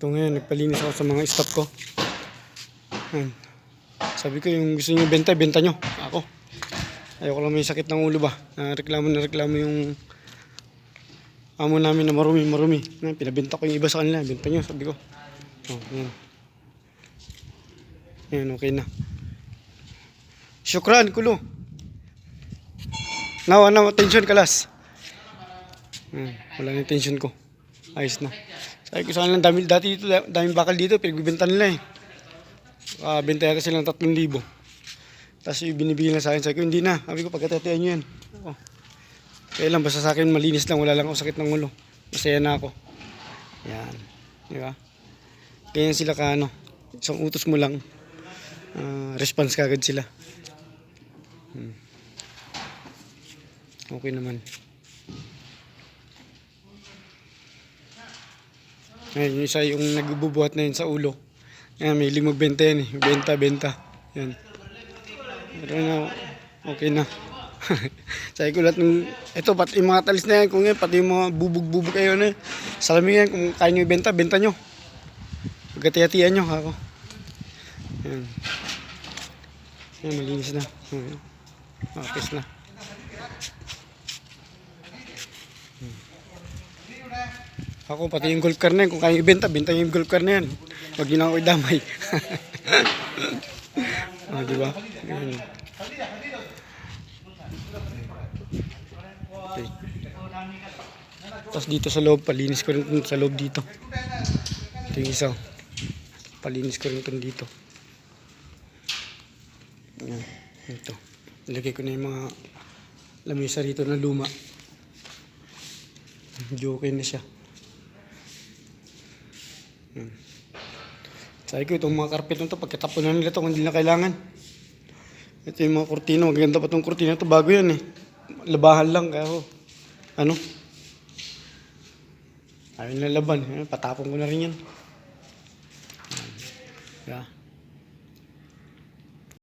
Ito ngayon, nagpalinis ako sa mga stock ko. Ayan. Sabi ko, yung gusto nyo benta, benta nyo. Ako. Ayoko lang may sakit ng ulo ba. Na reklamo yung amo namin na marumi. Pinabenta ko yung iba sa kanila. Benta nyo, sabi ko. Oh, ayan. Ayan, okay na. Syukran, kulo. Now, tension kalas. Wala na yung tension ko. Ayos na. Sabi ko sa kanila, dati dito, daming bakal dito, pinagbibenta nila eh. Benta yata silang 3,000. Tapos yung binibigyan na sa akin, sabi ko, hindi na. Sabi ko, pagkatatian nyo yan. Oh. Kaya lang, basta sa akin, malinis lang, wala lang ako sakit ng ulo. Masaya na ako. Yan. Di ba? Ganyan sila ka, isang utos mo lang, response kagad sila. Okay naman. Ayan, yung isa yung nagbubuhat na yun sa ulo. Ayan, may hiling magbenta yan eh. Benta. Yan. Pero na, okay na. Sabi ko lahat ng, ito pati yung mga talis na yan, kung yan, pati yung mga bubog kayo na. Salamin yan, kung kaya nyo ibenta, benta nyo. Pagkatiyatian nyo, ako. Yan. Yan, malinis na. Makapis na. Ako, pati yung golf car na yan, kung kaya ibenta, benta yung golf car na yan. Huwag yun lang ako idamay. Diba? Ayan. Okay. Tapos dito sa loob, palinis ko rin sa loob dito. Ito yung isa. Palinis ko rin dito. Ayan. Ito. Ilagay ko na yung mga lamesa rito na luma. Medyo okay na siya. Sabi ko, itong mga carpet na ito, pagkatapon na nila ito, kung hindi na kailangan. Ito yung mga kurtina, magaganda pa itong kurtina ito, bago yan eh. Labahan lang, kaya ako, ayaw na laban, patapon ko na rin yan. Yeah.